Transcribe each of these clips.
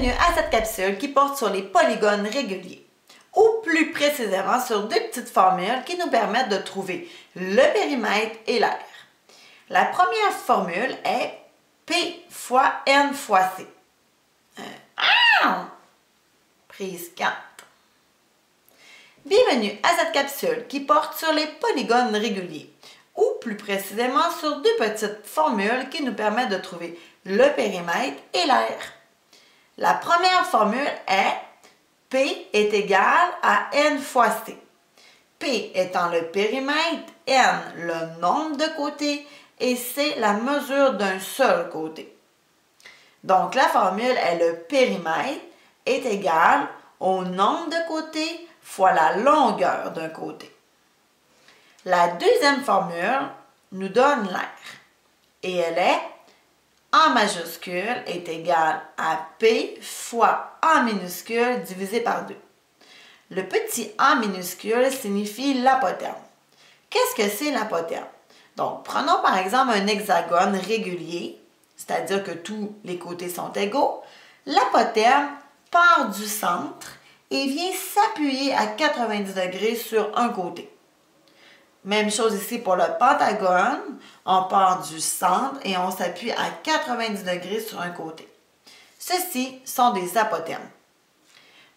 Bienvenue à cette capsule qui porte sur les polygones réguliers, ou plus précisément sur deux petites formules qui nous permettent de trouver le périmètre et l'aire. La première formule est P fois N fois C. Prise 4. Bienvenue à cette capsule qui porte sur les polygones réguliers, ou plus précisément sur deux petites formules qui nous permettent de trouver le périmètre et l'aire. La première formule est P est égal à N fois C. P étant le périmètre, N le nombre de côtés et C la mesure d'un seul côté. Donc la formule est le périmètre est égal au nombre de côtés fois la longueur d'un côté. La deuxième formule nous donne l'aire et elle est A majuscule est égal à P fois A minuscule divisé par 2. Le petit A minuscule signifie l'apotherme. Qu'est-ce que c'est l'apotherme? Donc, prenons par exemple un hexagone régulier, c'est-à-dire que tous les côtés sont égaux. L'apotherme part du centre et vient s'appuyer à 90 degrés sur un côté. Même chose ici pour le pentagone, on part du centre et on s'appuie à 90 degrés sur un côté. Ceux-ci sont des apothermes.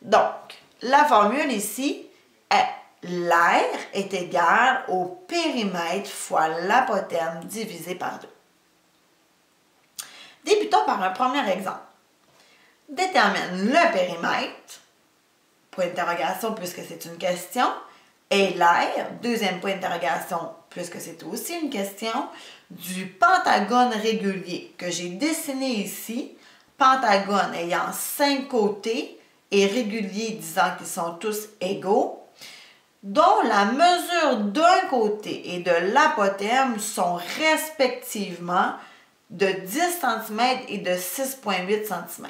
Donc, la formule ici est l'aire est égal au périmètre fois l'apotherme divisé par 2. Débutons par un premier exemple. Détermine le périmètre, point d'interrogation puisque c'est une question, et l'aire, deuxième point d'interrogation, puisque c'est aussi une question, du pentagone régulier que j'ai dessiné ici, pentagone ayant 5 côtés et régulier disant qu'ils sont tous égaux, dont la mesure d'un côté et de l'apotherme sont respectivement de 10 cm et de 6,8 cm.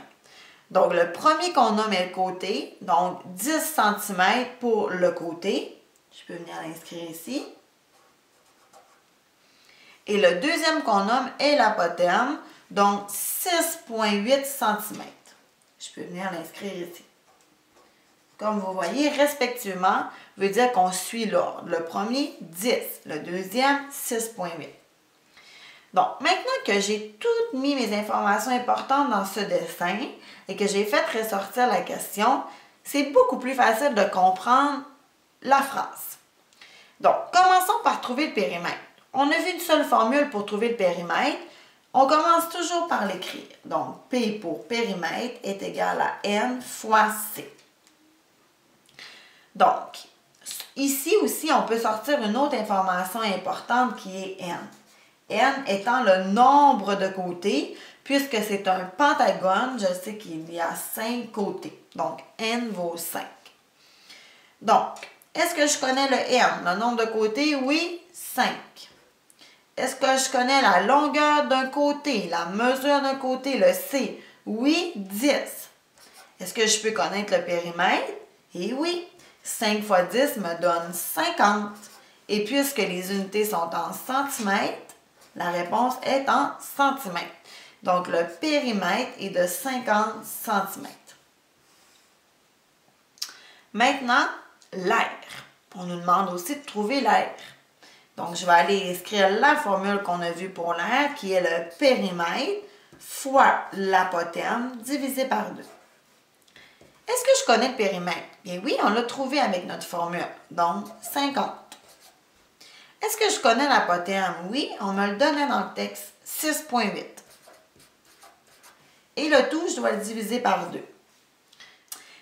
Donc, le premier qu'on nomme est le côté, donc 10 cm pour le côté. Je peux venir l'inscrire ici. Et le deuxième qu'on nomme est l'apotherme, donc 6,8 cm. Je peux venir l'inscrire ici. Comme vous voyez, respectivement, veut dire qu'on suit l'ordre. Le premier, 10. Le deuxième, 6,8. Donc, maintenant que j'ai toutes mis mes informations importantes dans ce dessin et que j'ai fait ressortir la question, c'est beaucoup plus facile de comprendre la phrase. Donc, commençons par trouver le périmètre. On a vu une seule formule pour trouver le périmètre. On commence toujours par l'écrire. Donc, P pour périmètre est égal à N fois C. Donc, ici aussi, on peut sortir une autre information importante qui est N. N étant le nombre de côtés, puisque c'est un pentagone, je sais qu'il y a 5 côtés. Donc, N vaut 5. Donc, est-ce que je connais le N, le nombre de côtés? Oui, 5. Est-ce que je connais la longueur d'un côté, la mesure d'un côté, le C? Oui, 10. Est-ce que je peux connaître le périmètre? Et oui, 5 fois 10 me donne 50. Et puisque les unités sont en centimètres, la réponse est en centimètres. Donc, le périmètre est de 50 centimètres. Maintenant, l'aire. On nous demande aussi de trouver l'aire. Donc, je vais aller écrire la formule qu'on a vue pour l'aire, qui est le périmètre fois l'apotherme divisé par 2. Est-ce que je connais le périmètre? Bien oui, on l'a trouvé avec notre formule, donc 50. Est-ce que je connais l'apotherme? Oui, on me le donnait dans le texte, 6,8. Et le tout, je dois le diviser par 2.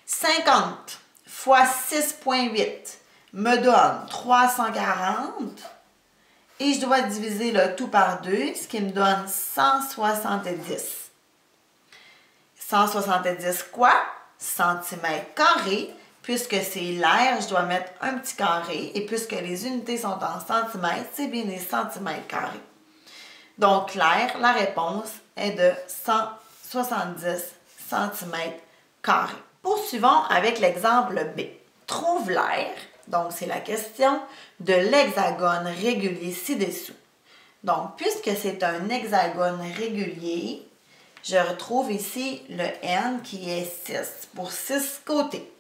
50 fois 6,8 me donne 340. Et je dois diviser le tout par 2, ce qui me donne 170. 170 quoi? Centimètres carrés. Puisque c'est l'aire, je dois mettre un petit carré. Et puisque les unités sont en centimètres, c'est bien des centimètres carrés. Donc, l'aire, la réponse est de 170 cm². Poursuivons avec l'exemple B. Trouve l'aire, donc c'est la question, de l'hexagone régulier ci-dessous. Donc, puisque c'est un hexagone régulier, je retrouve ici le N qui est 6 pour 6 côtés.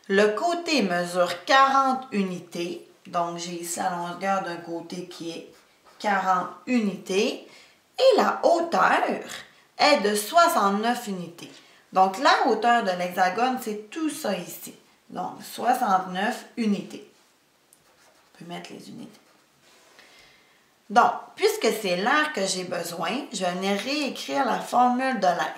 Le côté mesure 40 unités, donc j'ai ici la longueur d'un côté qui est 40 unités et la hauteur est de 69 unités. Donc la hauteur de l'hexagone, c'est tout ça ici. Donc 69 unités. On peut mettre les unités. Donc, puisque c'est l'air que j'ai besoin, je vais venir réécrire la formule de l'air.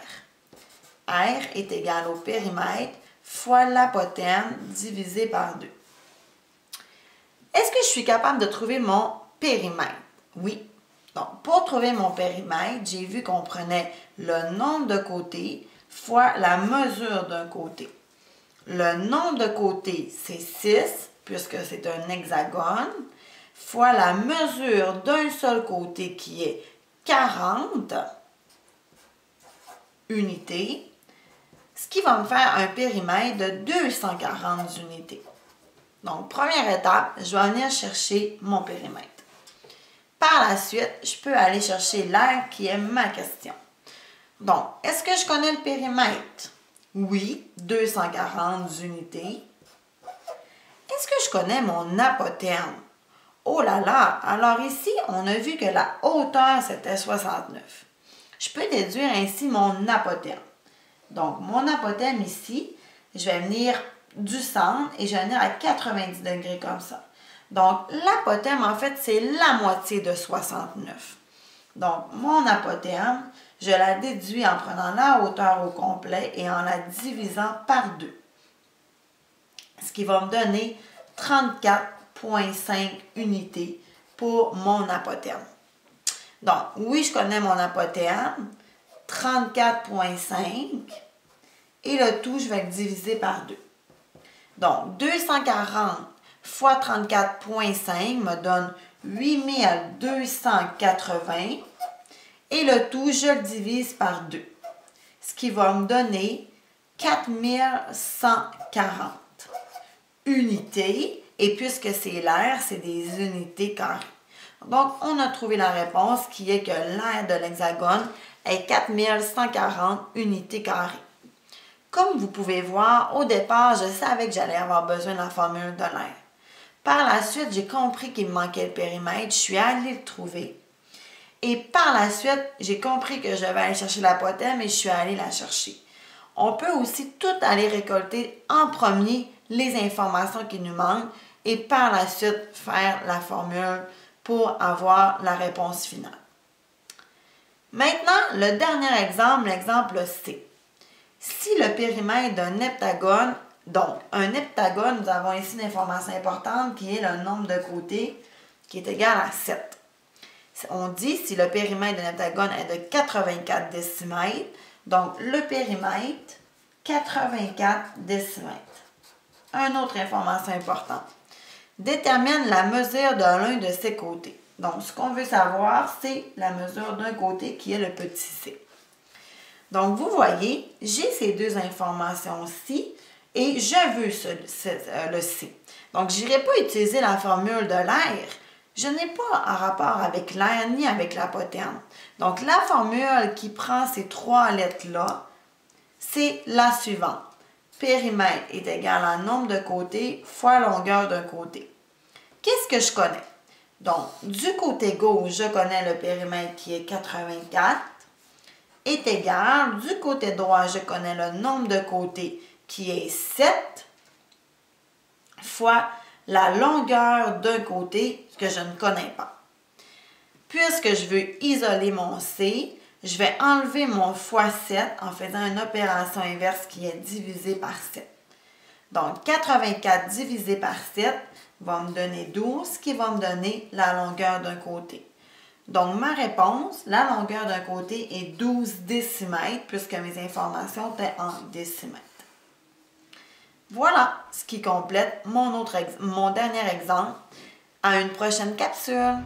R est égal au périmètre fois l'apothène divisé par 2. Est-ce que je suis capable de trouver mon périmètre? Oui. Donc, pour trouver mon périmètre, j'ai vu qu'on prenait le nombre de côtés fois la mesure d'un côté. Le nombre de côtés, c'est 6, puisque c'est un hexagone, fois la mesure d'un seul côté qui est 40 unités, ce qui va me faire un périmètre de 240 unités. Donc, première étape, je vais venir chercher mon périmètre. Par la suite, je peux aller chercher l'aire qui est ma question. Donc, est-ce que je connais le périmètre? Oui, 240 unités. Est-ce que je connais mon apothène? Oh là là! Alors ici, on a vu que la hauteur, c'était 69. Je peux déduire ainsi mon apothène. Donc, mon apothène ici, je vais venir du centre et je vais venir à 90 degrés comme ça. Donc, l'apothène, en fait, c'est la moitié de 69. Donc, mon apothène, je la déduis en prenant la hauteur au complet et en la divisant par 2. Ce qui va me donner 34,5 unités pour mon apothène. Donc, oui, je connais mon apothène, 34,5, et le tout, je vais le diviser par 2. Donc, 240 fois 34,5 me donne 8280, et le tout, je le divise par 2, ce qui va me donner 4140 unités, et puisque c'est l'air, c'est des unités carrées. Donc, on a trouvé la réponse qui est que l'aire de l'hexagone est 4140 unités carrées. Comme vous pouvez voir, au départ, je savais que j'allais avoir besoin de la formule de l'aire. Par la suite, j'ai compris qu'il me manquait le périmètre, je suis allée le trouver. Et par la suite, j'ai compris que je devais aller chercher l'apothène et je suis allée la chercher. On peut aussi tout aller récolter en premier les informations qui nous manquent et par la suite faire la formule pour avoir la réponse finale. Maintenant, le dernier exemple, l'exemple C. Si le périmètre d'un heptagone, donc un heptagone, nous avons ici une information importante qui est le nombre de côtés qui est égal à 7. On dit si le périmètre d'un heptagone est de 84 décimètres, donc le périmètre, 84 décimètres. Une autre information importante. Détermine la mesure de l'un de ses côtés. Donc, ce qu'on veut savoir, c'est la mesure d'un côté qui est le petit c. Donc, vous voyez, j'ai ces deux informations-ci et je veux le c. Donc, je n'irai pas utiliser la formule de l'air. Je n'ai pas un rapport avec l'air ni avec l'apothène. Donc, la formule qui prend ces trois lettres-là, c'est la suivante. Périmètre est égal à nombre de côtés fois longueur d'un côté. Qu'est-ce que je connais? Donc, du côté gauche, je connais le périmètre qui est 84, est égal, du côté droit, je connais le nombre de côtés qui est 7, fois la longueur d'un côté que je ne connais pas. Puisque je veux isoler mon C, je vais enlever mon fois 7 en faisant une opération inverse qui est divisée par 7. Donc, 84 divisé par 7 va me donner 12, qui va me donner la longueur d'un côté. Donc, ma réponse, la longueur d'un côté est 12 décimètres, puisque mes informations étaient en décimètres. Voilà ce qui complète mon dernier exemple. À une prochaine capsule!